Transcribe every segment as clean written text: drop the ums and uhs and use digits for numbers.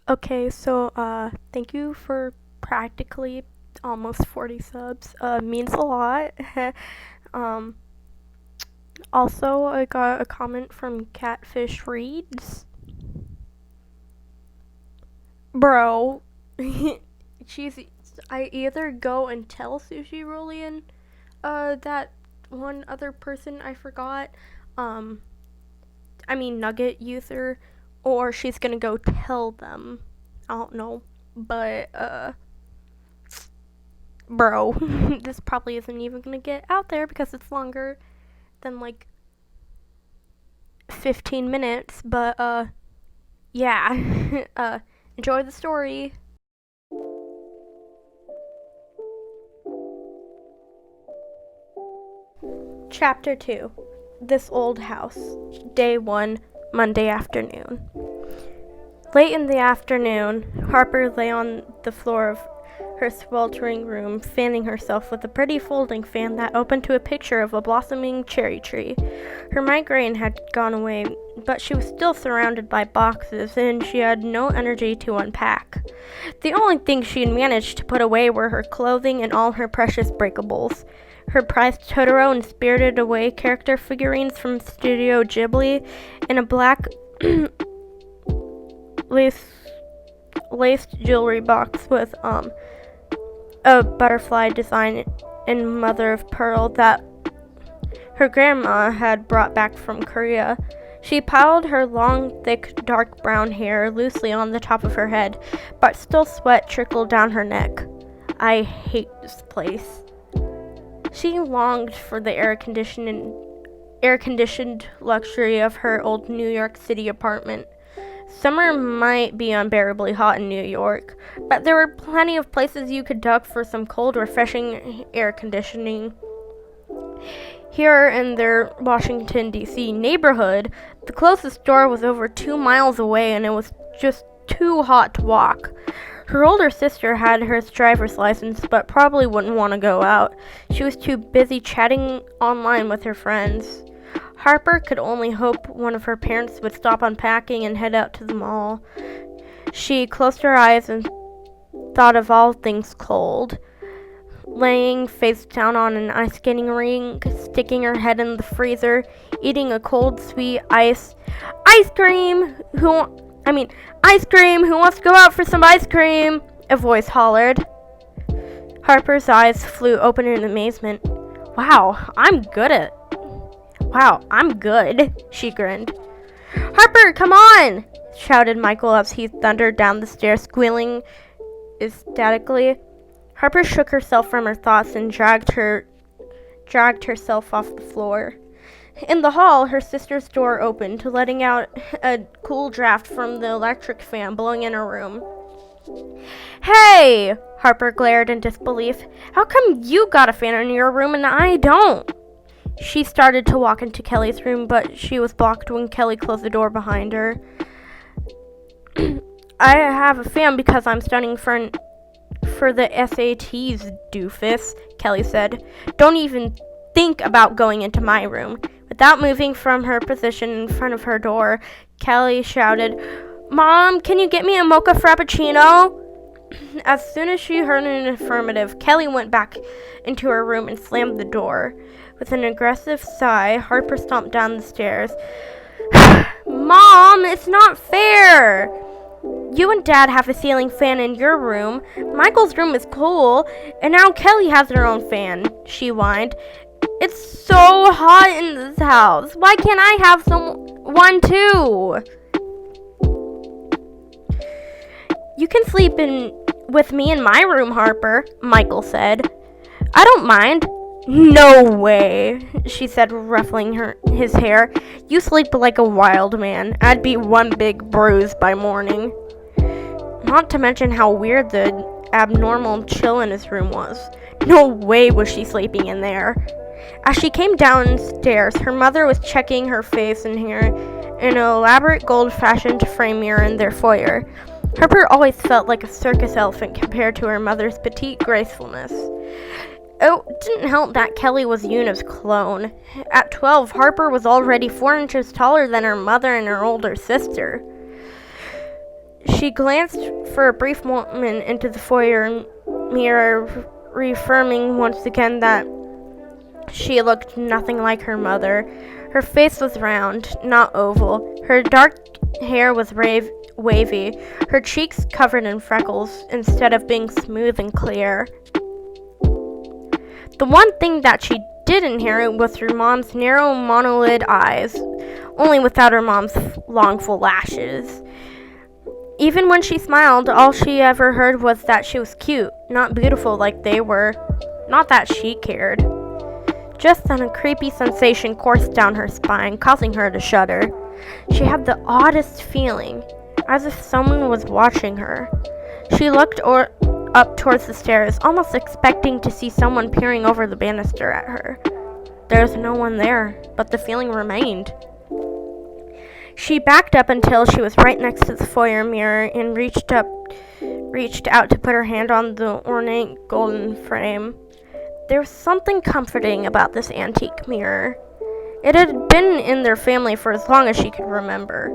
Okay, so thank you for practically almost 40 subs. Means a lot. um, Also, I got a comment from Catfish.Reads. Bro, she's. I either go and tell Sushi Rollian, that one other person I forgot, um, Nugget user, or she's gonna go tell them. I don't know, but bro, this probably isn't even gonna get out there because it's longer than like 15 minutes. But yeah, enjoy the story. Chapter 2. This Old House. Day 1, Monday afternoon. Late in the afternoon, Harper lay on the floor of her sweltering room, fanning herself with a pretty folding fan that opened to a picture of a blossoming cherry tree. Her migraine had gone away, but she was still surrounded by boxes, and she had no energy to unpack. The only things she had managed to put away were her clothing and all her precious breakables. Her prized Totoro and Spirited Away character figurines from Studio Ghibli, and a black laced jewelry box with a butterfly design in mother of pearl that her grandma had brought back from Korea. She piled her long, thick, dark brown hair loosely on the top of her head, but still sweat trickled down her neck. I hate this place. She longed for the air-conditioned luxury of her old New York City apartment. Summer might be unbearably hot in New York, but there were plenty of places you could duck for some cold, refreshing air conditioning. Here in their Washington, D.C. neighborhood, the closest store was over 2 miles away, and it was just too hot to walk. Her older sister had her driver's license, but probably wouldn't want to go out. She was too busy chatting online with her friends. Harper could only hope one of her parents would stop unpacking and head out to the mall. She closed her eyes and thought of all things cold. Laying face down on an ice skating rink, sticking her head in the freezer, eating a cold, sweet ice cream. Ice cream! Who wants to go out for some ice cream? A voice hollered. Harper's eyes flew open in amazement. Wow, I'm good, she grinned. Harper, come on! Shouted Michael as he thundered down the stairs, squealing ecstatically. Harper shook herself from her thoughts and dragged herself off the floor. In the hall, her sister's door opened, letting out a cool draft from the electric fan blowing in her room. Hey! Harper glared in disbelief. How come you got a fan in your room and I don't? She started to walk into Kelly's room, but she was blocked when Kelly closed the door behind her. I have a fan because I'm studying for the SATs, doofus, Kelly said. Don't even think about going into my room. Without moving from her position in front of her door, Kelly shouted, Mom, can you get me a mocha frappuccino? As soon as she heard an affirmative, Kelly went back into her room and slammed the door. With an aggressive sigh, Harper stomped down the stairs. Mom, it's not fair! You and Dad have a ceiling fan in your room. Michael's room is cool, and now Kelly has her own fan, she whined. It's so hot in this house. Why can't I have one too? You can sleep with me in my room, Harper, Michael said. I don't mind. No way, she said, ruffling his hair. You sleep like a wild man. I'd be one big bruise by morning. Not to mention how weird the abnormal chill in his room was. No way was she sleeping in there. As she came downstairs, her mother was checking her face and hair in an elaborate gold-fashioned frame mirror in their foyer. Harper always felt like a circus elephant compared to her mother's petite gracefulness. It didn't help that Kelly was Yuna's clone. At 12, Harper was already 4 inches taller than her mother and her older sister. She glanced for a brief moment into the foyer mirror, reaffirming once again that she looked nothing like her mother. Her face was round, not oval. Her dark hair was wavy, her cheeks covered in freckles instead of being smooth and clear. The one thing that she did inherit was her mom's narrow monolid eyes, only without her mom's long full lashes. Even when she smiled, all she ever heard was that she was cute, not beautiful like they were. Not that she cared. Just then a creepy sensation coursed down her spine, causing her to shudder. She had the oddest feeling, as if someone was watching her. She looked up towards the stairs, almost expecting to see someone peering over the banister at her. There was no one there, but the feeling remained. She backed up until she was right next to the foyer mirror and reached out to put her hand on the ornate golden frame. There was something comforting about this antique mirror. It had been in their family for as long as she could remember.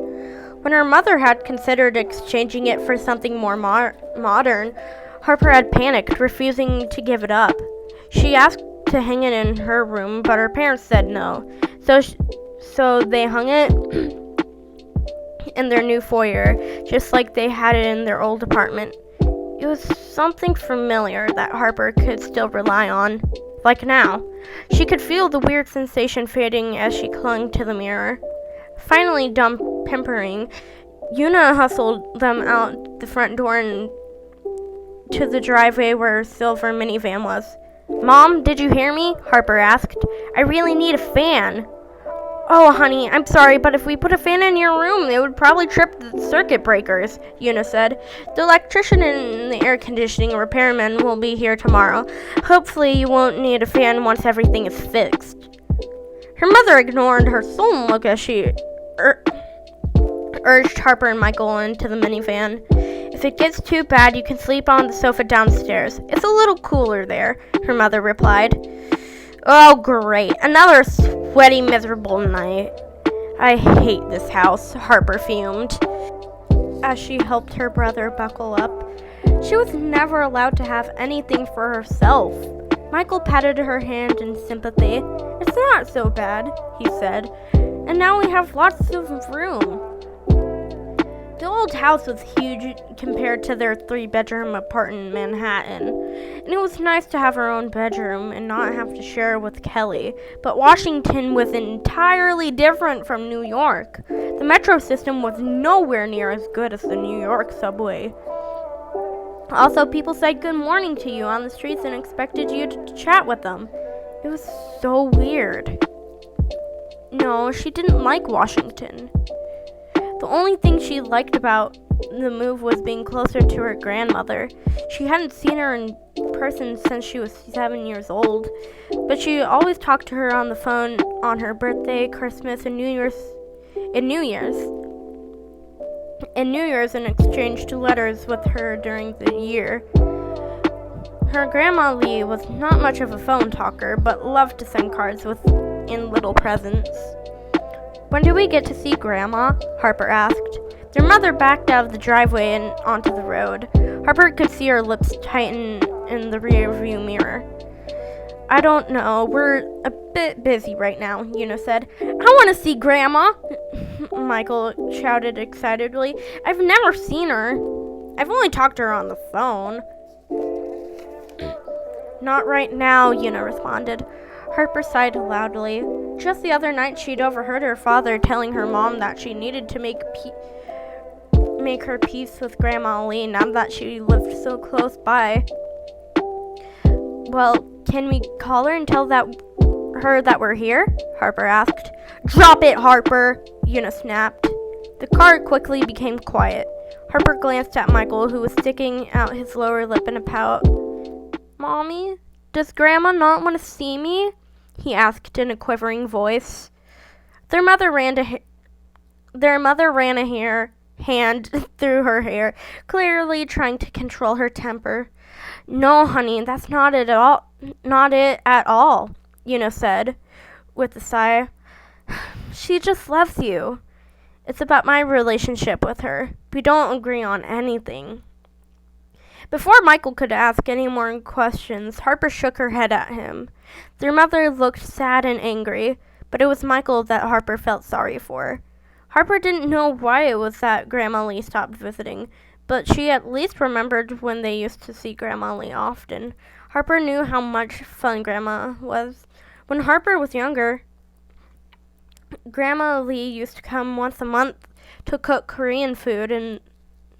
When her mother had considered exchanging it for something more modern, Harper had panicked, refusing to give it up. She asked to hang it in her room, but her parents said no. So they hung it in their new foyer, just like they had it in their old apartment. It was something familiar that Harper could still rely on, like now. She could feel the weird sensation fading as she clung to the mirror. Finally done pampering, Una hustled them out the front door and to the driveway where her silver minivan was. "Mom, did you hear me?" Harper asked. "I really need a fan." "Oh, honey, I'm sorry, but if we put a fan in your room, it would probably trip the circuit breakers," Una said. "The electrician and the air conditioning repairman will be here tomorrow. Hopefully you won't need a fan once everything is fixed." Her mother ignored her sullen look as she urged Harper and Michael into the minivan. "If it gets too bad, you can sleep on the sofa downstairs. It's a little cooler there," her mother replied. "Oh, great. Another sweaty, miserable night. I hate this house," Harper fumed as she helped her brother buckle up. She was never allowed to have anything for herself. Michael patted her hand in sympathy. "It's not so bad," he said. "And now we have lots of room." The old house was huge compared to their 3-bedroom apartment in Manhattan, and it was nice to have her own bedroom and not have to share with Kelly. But Washington was entirely different from New York. The metro system was nowhere near as good as the New York subway. Also, people said good morning to you on the streets and expected you to chat with them. It was so weird. No, she didn't like Washington. The only thing she liked about the move was being closer to her grandmother. She hadn't seen her in person since she was 7 years old, but she always talked to her on the phone on her birthday, Christmas, and New Year's and exchanged letters with her during the year. Her grandma Lee was not much of a phone talker, but loved to send cards in little presents. "When do we get to see Grandma?" Harper asked. Their mother backed out of the driveway and onto the road. Harper could see her lips tighten in the rear-view mirror. "I don't know. We're a bit busy right now," Una said. "I want to see Grandma!" Michael shouted excitedly. "I've never seen her. I've only talked to her on the phone." "Not right now," Una responded. Harper sighed loudly. Just the other night, she'd overheard her father telling her mom that she needed to make her peace with Grandma Lee now that she lived so close by. "Well, can we call her and tell her that we're here?" Harper asked. "Drop it, Harper!" Una snapped. The car quickly became quiet. Harper glanced at Michael, who was sticking out his lower lip in a pout. "Mommy, does Grandma not want to see me?" he asked in a quivering voice. Their mother ran a hand through her hair, clearly trying to control her temper. "No, honey, that's not it at all, Una said with a sigh. "She just loves you. It's about my relationship with her. We don't agree on anything. Before Michael could ask any more questions, Harper shook her head at him. Their mother looked sad and angry, but it was Michael that Harper felt sorry for. Harper didn't know why it was that Grandma Lee stopped visiting, but she at least remembered when they used to see Grandma Lee often. Harper knew how much fun Grandma was. When Harper was younger, Grandma Lee used to come once a month to cook Korean food and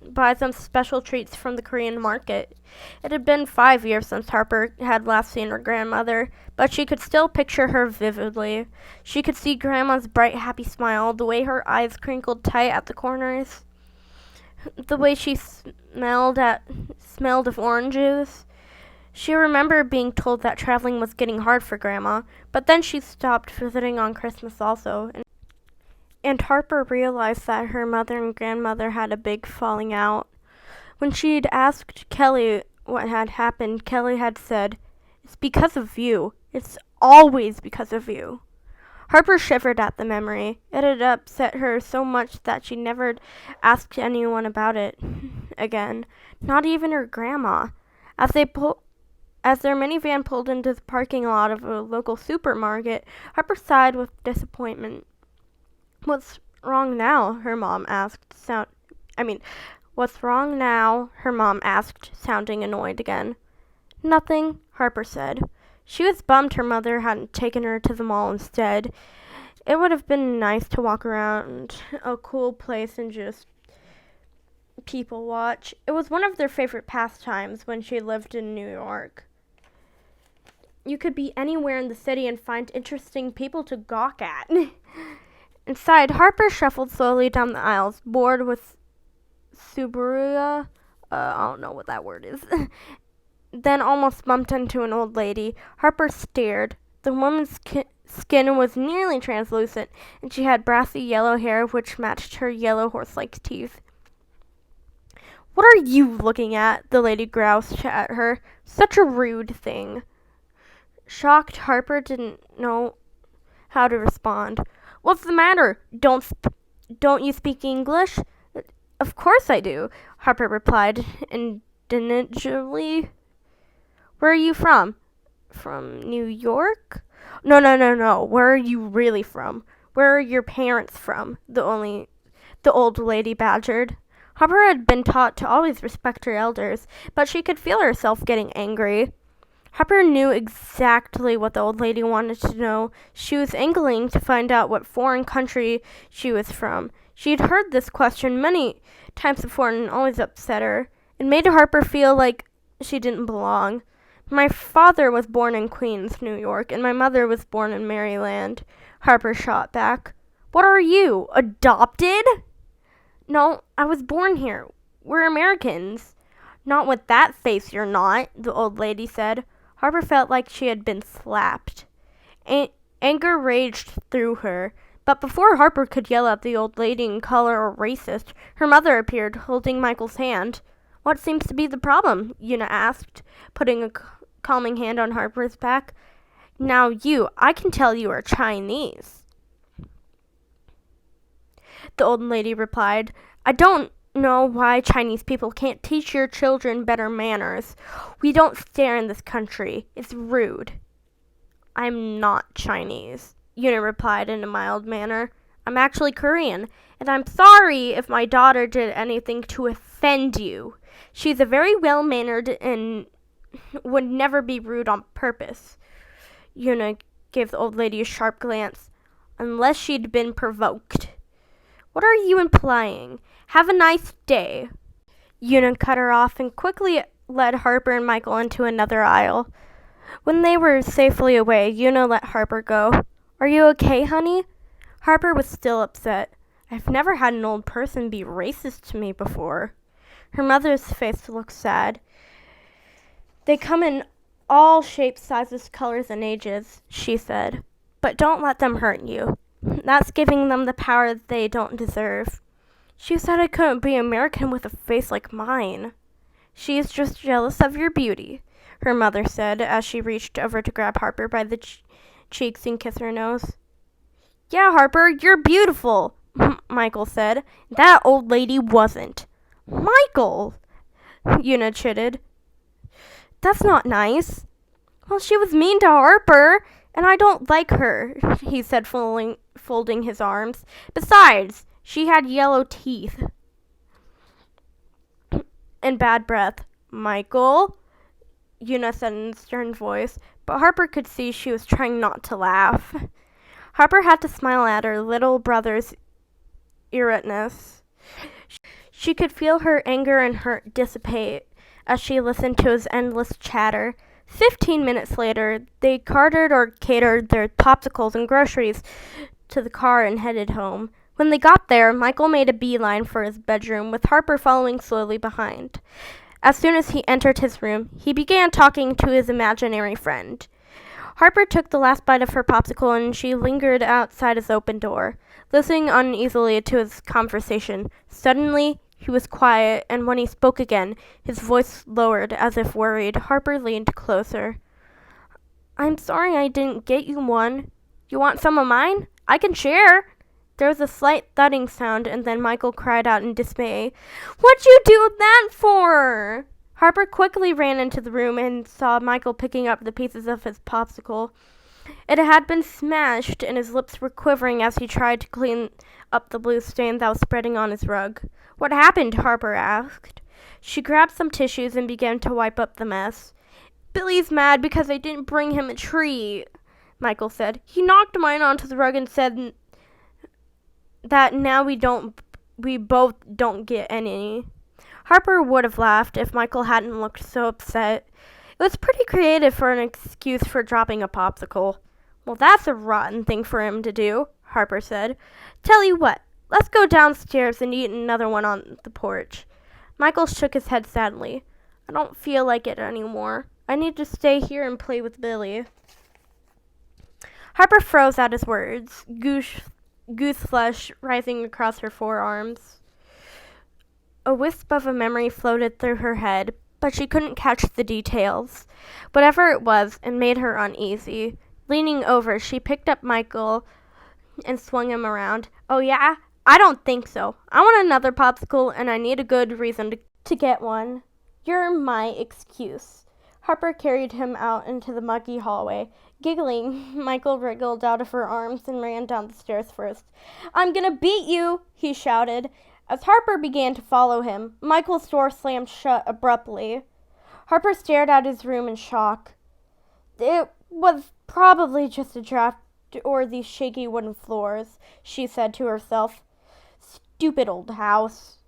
buy some special treats from the Korean market. It had been 5 years since Harper had last seen her grandmother, but she could still picture her vividly. She could see Grandma's bright, happy smile, the way her eyes crinkled tight at the corners, the way she smelled of oranges. She remembered being told that traveling was getting hard for Grandma, but then she stopped visiting on Christmas also, and Harper realized that her mother and grandmother had a big falling out. When she'd asked Kelly what had happened, Kelly had said, "It's because of you. It's always because of you." Harper shivered at the memory. It had upset her so much that she never asked anyone about it again, not even her grandma. As their minivan pulled into the parking lot of a local supermarket, Harper sighed with disappointment. "What's wrong now?" her mom asked, What's wrong now? Her mom asked, sounding annoyed again. "Nothing," Harper said. She was bummed her mother hadn't taken her to the mall instead. It would have been nice to walk around a cool place and just people watch. It was one of their favorite pastimes when she lived in New York. You could be anywhere in the city and find interesting people to gawk at. Inside, Harper shuffled slowly down the aisles, bored with sooooo. I don't know what that word is. Then almost bumped into an old lady. Harper stared. The woman's skin was nearly translucent, and she had brassy yellow hair which matched her yellow horse-like teeth. "What are you looking at?" the lady groused at her. "Such a rude thing." Shocked, Harper didn't know how to respond. "What's the matter? Don't you speak English?" "Of course I do," Harper replied indignantly. "Where are you from?" "From New York?" No. Where are you really from? Where are your parents from?" the old lady badgered. Harper had been taught to always respect her elders, but she could feel herself getting angry. Harper knew exactly what the old lady wanted to know. She was angling to find out what foreign country she was from. She had heard this question many times before and it always upset her. It made Harper feel like she didn't belong. "My father was born in Queens, New York, and my mother was born in Maryland," Harper shot back. "What are you, adopted?" "No, I was born here. We're Americans." "Not with that face, you're not," the old lady said. Harper felt like she had been slapped. Anger raged through her. But before Harper could yell at the old lady and call her a racist, her mother appeared, holding Michael's hand. "What seems to be the problem?" Una asked, putting a calming hand on Harper's back. "Now I can tell you are Chinese," the old lady replied. "I don't know why Chinese people can't teach your children better manners. We don't stare in this country. It's rude." "I'm not Chinese," Una replied in a mild manner. "I'm actually Korean, and I'm sorry if my daughter did anything to offend you. She's a very well-mannered and would never be rude on purpose." Una gave the old lady a sharp glance. "Unless she'd been provoked." "What are you implying? Have a nice day." Una cut her off and quickly led Harper and Michael into another aisle. When they were safely away, Una let Harper go. "Are you okay, honey?" Harper was still upset. "I've never had an old person be racist to me before." Her mother's face looked sad. "They come in all shapes, sizes, colors, and ages," she said. "But don't let them hurt you. That's giving them the power they don't deserve." "She said I couldn't be American with a face like mine." "She's just jealous of your beauty," her mother said as she reached over to grab Harper by the cheeks and kiss her nose. "Yeah, Harper, you're beautiful. Michael said. That old lady wasn't. Michael, Una chided. That's not nice. Well, she was mean to Harper, and I don't like her, he said, folding his arms. Besides, she had yellow teeth and bad breath. Michael, Una said in a stern voice, but Harper could see she was trying not to laugh. Harper had to smile at her little brother's irritateness. She could feel her anger and hurt dissipate as she listened to his endless chatter. 15 minutes later, they carted or catered their popsicles and groceries to the car and headed home. When they got there, Michael made a beeline for his bedroom, with Harper following slowly behind. As soon as he entered his room, he began talking to his imaginary friend. Harper took the last bite of her popsicle and she lingered outside his open door, listening uneasily to his conversation. Suddenly, he was quiet, and when he spoke again, his voice lowered as if worried. Harper leaned closer. I'm sorry I didn't get you one. You want some of mine? I can share. There was a slight thudding sound, and then Michael cried out in dismay. What'd you do that for? Harper quickly ran into the room and saw Michael picking up the pieces of his popsicle. It had been smashed, and his lips were quivering as he tried to clean up the blue stain that was spreading on his rug. What happened? Harper asked. She grabbed some tissues and began to wipe up the mess. Billy's mad because I didn't bring him a treat, Michael said. He knocked mine onto the rug and said that now we both don't get any. Harper would have laughed if Michael hadn't looked so upset. It was pretty creative for an excuse for dropping a popsicle. Well, that's a rotten thing for him to do, Harper said. Tell you what, let's go downstairs and eat another one on the porch. Michael shook his head sadly. I don't feel like it anymore. I need to stay here and play with Billy. Harper froze at his words, goose flesh rising across her forearms. A wisp of a memory floated through her head, but she couldn't catch the details. Whatever it was, it made her uneasy. Leaning over, she picked up Michael and swung him around. Oh yeah? I don't think so. I want another popsicle, and I need a good reason to get one. You're my excuse. Harper carried him out into the muggy hallway. Giggling, Michael wriggled out of her arms and ran down the stairs first. I'm gonna beat you, he shouted. As Harper began to follow him, Michael's door slammed shut abruptly. Harper stared at his room in shock. It was probably just a draft or these shaky wooden floors, she said to herself. Stupid old house.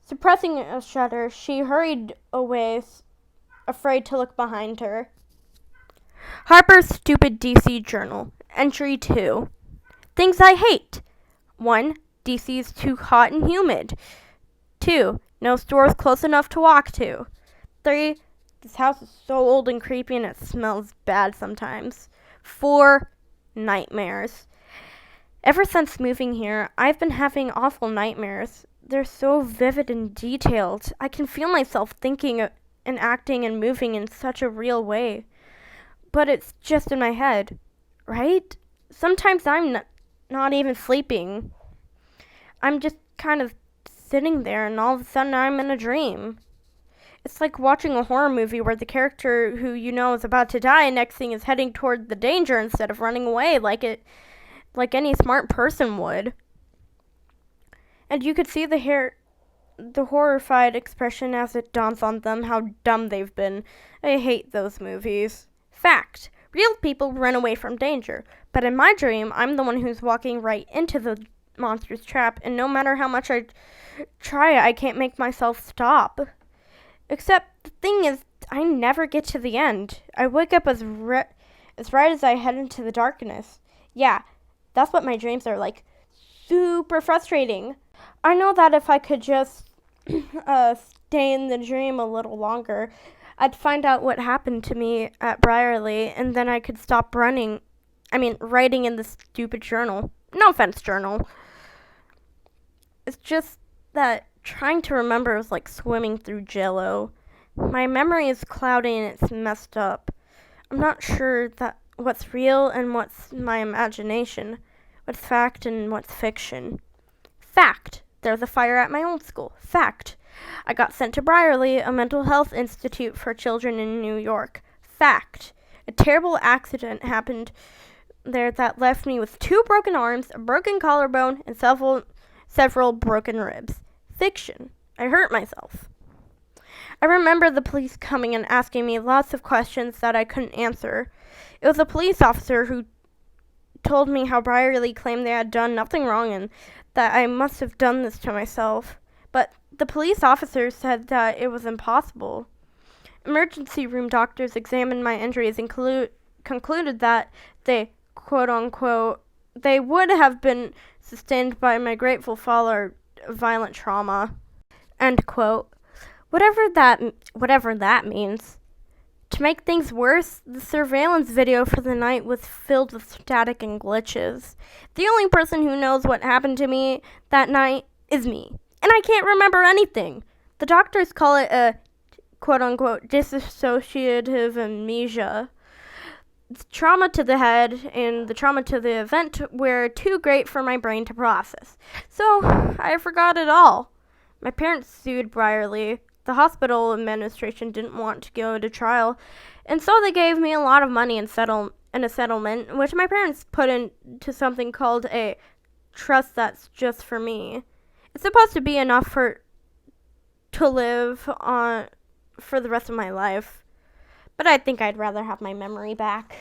Suppressing a shudder, she hurried away, afraid to look behind her. Harper's Stupid DC Journal. Entry 2. Things I hate. 1. DC's too hot and humid. 2. No stores close enough to walk to. 3. This house is so old and creepy and it smells bad sometimes. 4. Nightmares. Ever since moving here, I've been having awful nightmares. They're so vivid and detailed. I can feel myself thinking and acting and moving in such a real way. But it's just in my head, right? Sometimes I'm not even sleeping. I'm just kind of sitting there and all of a sudden I'm in a dream. It's like watching a horror movie where the character who you know is about to die next thing is heading toward the danger instead of running away like any smart person would. And you could see the horrified expression as it dawns on them how dumb they've been. I hate those movies. Fact. Real people run away from danger. But in my dream, I'm the one who's walking right into the monster's trap, and no matter how much I try, I can't make myself stop. Except the thing is, I never get to the end. I wake up as right as I head into the darkness. Yeah, that's what my dreams are like. Super frustrating. I know that if I could just stay in the dream a little longer, I'd find out what happened to me at Briarly, and then I could stop writing in this stupid journal. No offense, journal. It's just that trying to remember is like swimming through Jell-O. My memory is cloudy and it's messed up. I'm not sure that what's real and what's my imagination, what's fact and what's fiction. Fact. There's a fire at my old school. Fact. I got sent to Briarley, a mental health institute for children in New York. Fact. A terrible accident happened there that left me with 2 broken arms, a broken collarbone, and several broken ribs. Fiction. I hurt myself. I remember the police coming and asking me lots of questions that I couldn't answer. It was a police officer who told me how Briarley claimed they had done nothing wrong and that I must have done this to myself. But the police officer said that it was impossible. Emergency room doctors examined my injuries and concluded that they, quote-unquote, they would have been sustained by my grateful fall or violent trauma, end quote. Whatever that means. To make things worse, the surveillance video for the night was filled with static and glitches. The only person who knows what happened to me that night is me, and I can't remember anything. The doctors call it a quote-unquote dissociative amnesia. The trauma to the head and the trauma to the event were too great for my brain to process, so I forgot it all. My parents sued Briarley. The hospital administration didn't want to go to trial, and so they gave me a lot of money in a settlement, which my parents put into something called a trust that's just for me. It's supposed to be enough to live on for the rest of my life, but I think I'd rather have my memory back.